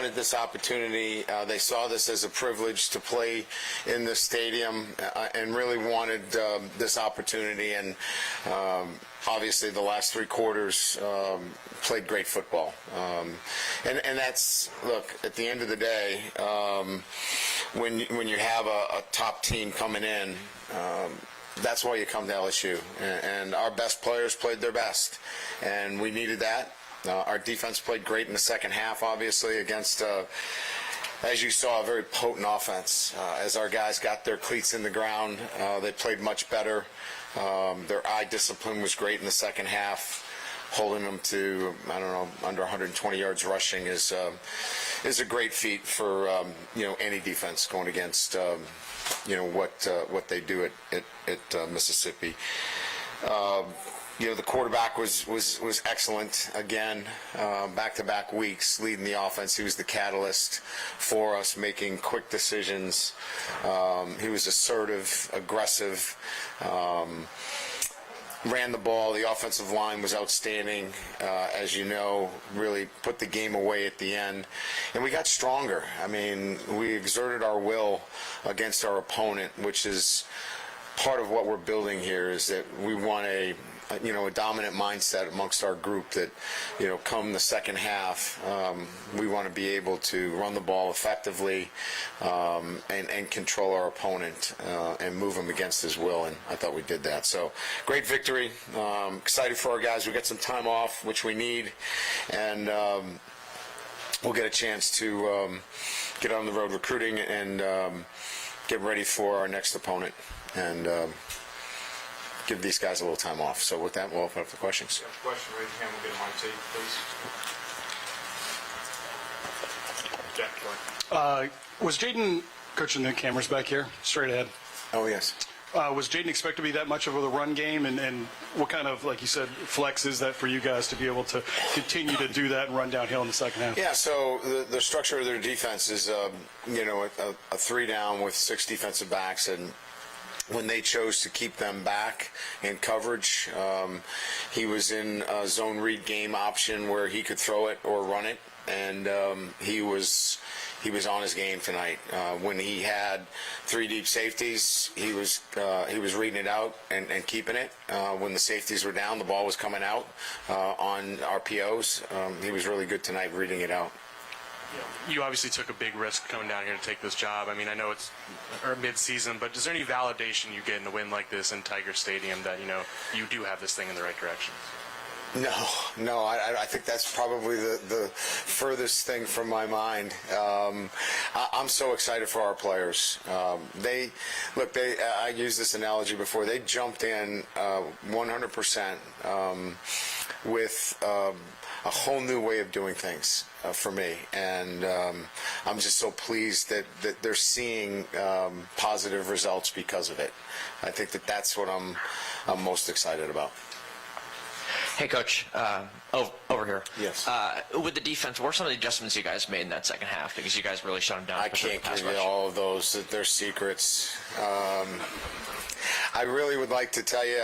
wanted this opportunity. They saw this as a privilege to play in this stadium and really wanted this opportunity. And obviously, the last 3 quarters played great football. And that's, look, at the end of the day, when you have a top team coming in, that's why you come to LSU. And our best players played their best, and we needed that. Our defense played great in the second half, obviously, against, as you saw, a very potent offense. As our guys got their cleats in the ground, they played much better. Their eye discipline was great in the second half. Holding them to, I don't know, under 120 yards rushing is a great feat for any defense going against what they do at Mississippi. The quarterback was excellent again, back-to-back weeks leading the offense. He was the catalyst for us making quick decisions. He was assertive, aggressive, ran the ball. The offensive line was outstanding, as you know, really put the game away at the end. And we got stronger. I mean, we exerted our will against our opponent, which is part of what we're building here, is that we want a dominant mindset amongst our group that, come the second half, we want to be able to run the ball effectively and control our opponent and move him against his will, and I thought we did that. So, great victory. Excited for our guys. We got some time off, which we need, and we'll get a chance to get on the road recruiting and get ready for our next opponent. And give these guys a little time off. So with that, we'll open up the questions. If you have a question, raise your hand. We'll get a mic to you, please. Jack, go ahead. Was Jaden, coaching the cameras back here, straight ahead? Oh, yes. Was Jaden expected to be that much of a run game? And what kind of, like you said, flex is that for you guys to be able to continue to do that and run downhill in the second half? Yeah, so the structure of their defense is, a 3-down with 6 defensive backs, and when they chose to keep them back in coverage, he was in a zone read game option where he could throw it or run it, and he was on his game tonight. When he had 3 deep safeties, he was reading it out and keeping it. When the safeties were down, the ball was coming out on RPOs. He was really good tonight reading it out. You obviously took a big risk coming down here to take this job. I mean, I know it's mid-season, but is there any validation you get in a win like this in Tiger Stadium that, you do have this thing in the right direction? No. I think that's probably the furthest thing from my mind. I'm so excited for our players. I used this analogy before. They jumped in 100% with a whole new way of doing things for me, and I'm just so pleased that they're seeing positive results because of it. I think that's what I'm most excited about. Hey, Coach, over here. Yes. With the defense, what are some of the adjustments you guys made in that second half? Because you guys really shut them down. I can't give you all of those. They're secrets. I really would like to tell you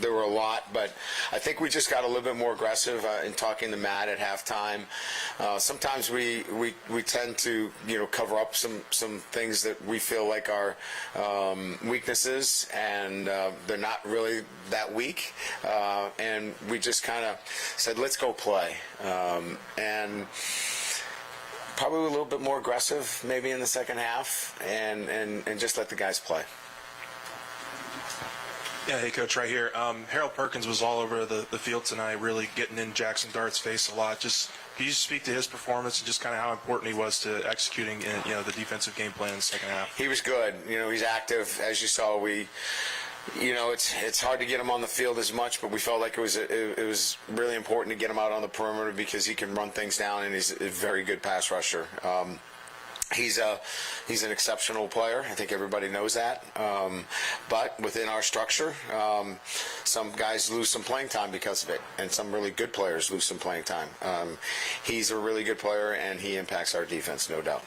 there were a lot, but I think we just got a little bit more aggressive in talking to Matt at halftime. Sometimes we tend to cover up some things that we feel like are weaknesses, and they're not really that weak. And we just kind of said, let's go play. And probably a little bit more aggressive maybe in the second half, and just let the guys play. Yeah, hey, Coach, right here. Harold Perkins was all over the field tonight, really getting in Jackson Dart's face a lot. Just can you speak to his performance and just kind of how important he was to executing the defensive game plan in the second half? He was good. He's active. As you saw, it's hard to get him on the field as much, but we felt like it was really important to get him out on the perimeter because he can run things down, and he's a very good pass rusher. He's an exceptional player. I think everybody knows that. But within our structure, some guys lose some playing time because of it, and some really good players lose some playing time. He's a really good player, and he impacts our defense, no doubt.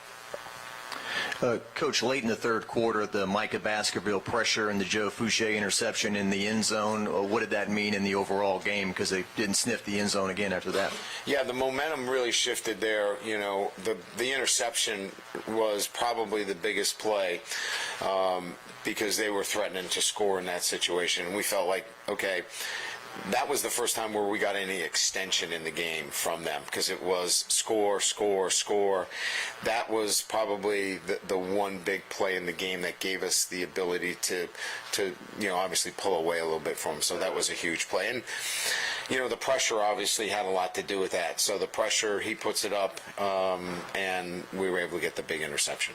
Coach, late in the third quarter, the Micah Baskerville pressure and the Joe Fouché interception in the end zone, what did that mean in the overall game? Because they didn't sniff the end zone again after that. Yeah, the momentum really shifted there. You know, the interception was probably the biggest play because they were threatening to score in that situation. And we felt like, okay, that was the first time where we got any extension in the game from them, because it was score, score, score. That was probably the one big play in the game that gave us the ability to obviously pull away a little bit from them. So that was a huge play. And, the pressure obviously had a lot to do with that. So the pressure, he puts it up, and we were able to get the big interception.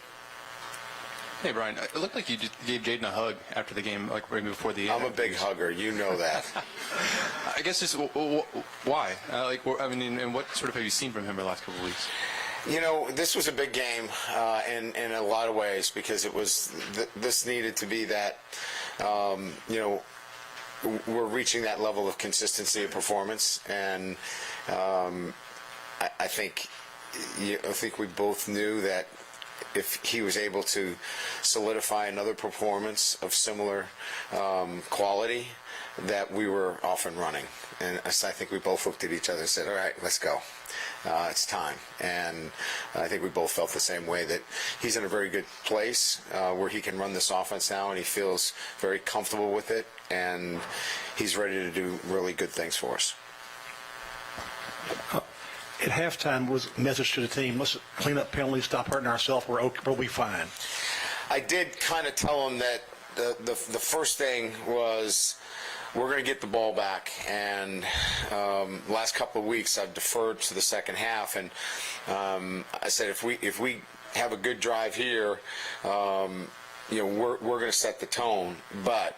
Hey, Brian, it looked like you just gave Jaden a hug after the game, like right before the I'm a big hugger. You know that. I guess just why? And what sort of have you seen from him the last couple of weeks? This was a big game in a lot of ways, because it was this needed to be that, we're reaching that level of consistency of performance, and I think we both knew that if he was able to solidify another performance of similar quality, that we were off and running. And I think we both looked at each other and said, all right, let's go. It's time. And I think we both felt the same way, that he's in a very good place where he can run this offense now, and he feels very comfortable with it, and he's ready to do really good things for us. At halftime was a message to the team: let's clean up penalties, stop hurting ourselves, we'll be fine. I did kind of tell him that the first thing was, we're going to get the ball back, and last couple of weeks I've deferred to the second half, and I said if we have a good drive here, we're going to set the tone, but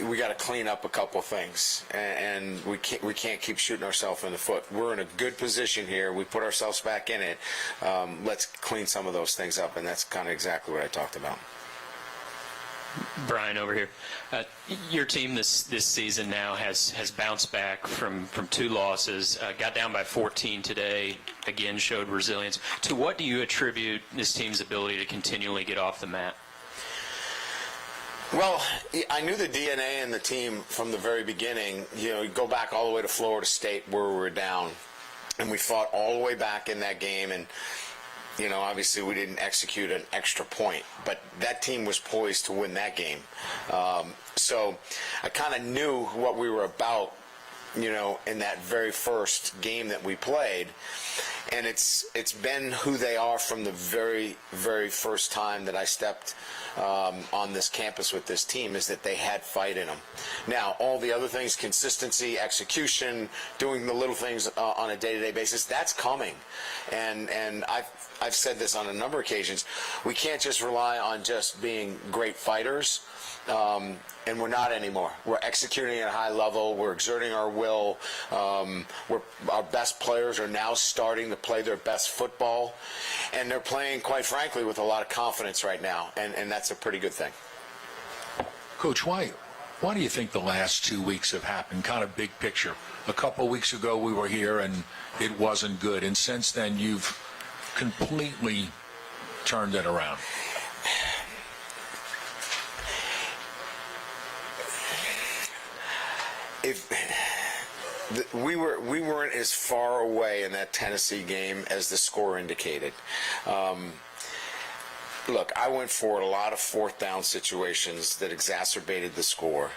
we got to clean up a couple of things, and we can't keep shooting ourselves in the foot. We're in a good position here. We put ourselves back in it. Let's clean some of those things up, and that's kind of exactly what I talked about. Brian, over here. Your team this season now has bounced back from 2 losses, got down by 14 today, again showed resilience. To what do you attribute this team's ability to continually get off the mat? Well, I knew the DNA in the team from the very beginning. You go back all the way to Florida State, where we were down, and we fought all the way back in that game, and obviously we didn't execute an extra point, but that team was poised to win that game. So I kind of knew what we were about, in that very first game that we played. And it's been who they are from the very, very first time that I stepped on this campus with this team, is that they had fight in them. Now, all the other things, consistency, execution, doing the little things on a day-to-day basis, that's coming. And I've said this on a number of occasions. We can't just rely on just being great fighters. And we're not anymore. We're executing at a high level. We're exerting our will. Our best players are now starting to play their best football. And they're playing, quite frankly, with a lot of confidence right now. And that's a pretty good thing. Coach, why do you think the last 2 weeks have happened? Kind of big picture. A couple weeks ago we were here and it wasn't good. And since then you've completely turned it around. We weren't as far away in that Tennessee game as the score indicated. Look, I went for a lot of fourth down situations that exacerbated the score.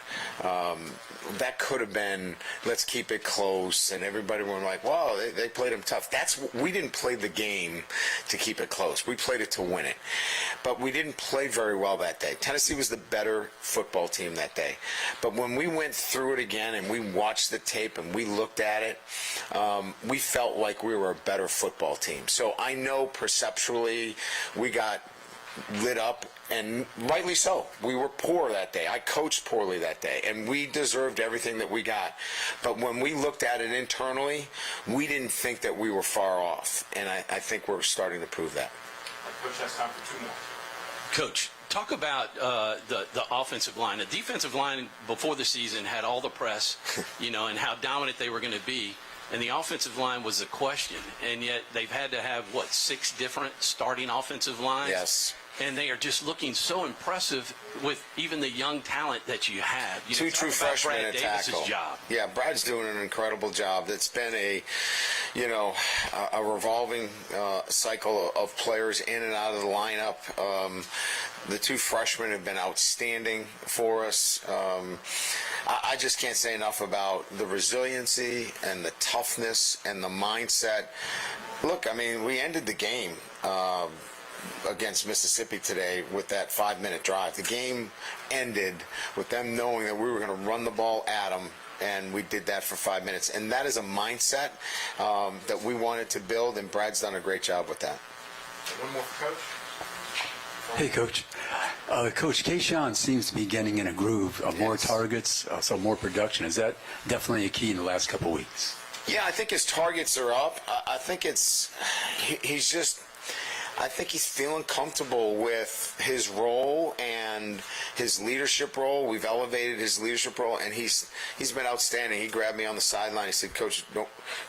That could have been, let's keep it close, and everybody were like, wow, they played them tough. We didn't play the game to keep it close. We played it to win it. But we didn't play very well that day. Tennessee was the better football team that day. But when we went through it again and we watched the tape and we looked at it, we felt like we were a better football team. So I know perceptually we got lit up, and rightly so. We were poor that day. I coached poorly that day, and we deserved everything that we got. But when we looked at it internally, we didn't think that we were far off, and I think we're starting to prove that. Coach, that's time for 2 more. Coach, talk about the offensive line. The defensive line before the season had all the press, and how dominant they were going to be. and the offensive line was a question, and yet they've had to have, 6 different starting offensive lines? Yes. And they are just looking so impressive with even the young talent that you have. You know, 2 talk true about freshmen Brad at Davis's tackle. job. Yeah, Brad's doing an incredible job. It's been a revolving cycle of players in and out of the lineup. The 2 freshmen have been outstanding for us. I just can't say enough about the resiliency and the toughness and the mindset. Look, I mean, we ended the game against Mississippi today with that 5-minute drive. The game ended with them knowing that we were going to run the ball at them, and we did that for 5 minutes. And that is a mindset that we wanted to build, and Brad's done a great job with that. One more for Coach. Hey, Coach. Coach, Keyshawn seems to be getting in a groove of more targets, so more production. Is that definitely a key in the last couple weeks? Yeah, I think his targets are up. I think I think he's feeling comfortable with his role and his leadership role. We've elevated his leadership role, and he's been outstanding. He grabbed me on the sideline. He said, "Coach,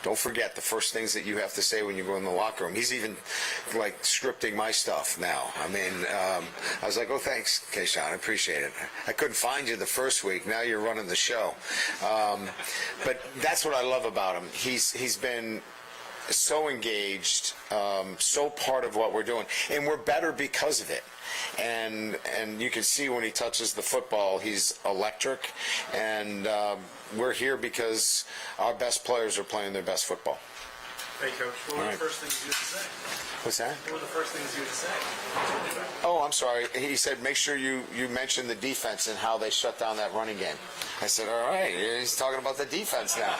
don't forget the first things that you have to say when you go in the locker room." He's even like scripting my stuff now. I mean, I was like, "Oh, thanks, Keyshawn. I appreciate it. I couldn't find you the first week. Now you're running the show." But that's what I love about him. He's been so engaged, so part of what we're doing, and we're better because of it. And you can see when he touches the football, he's electric, and we're here because our best players are playing their best football. Hey, Coach, what were the first things you had to say? What's that? What were the first things you had to say? Oh, I'm sorry. He said, make sure you mention the defense and how they shut down that running game. I said, all right, he's talking about the defense now.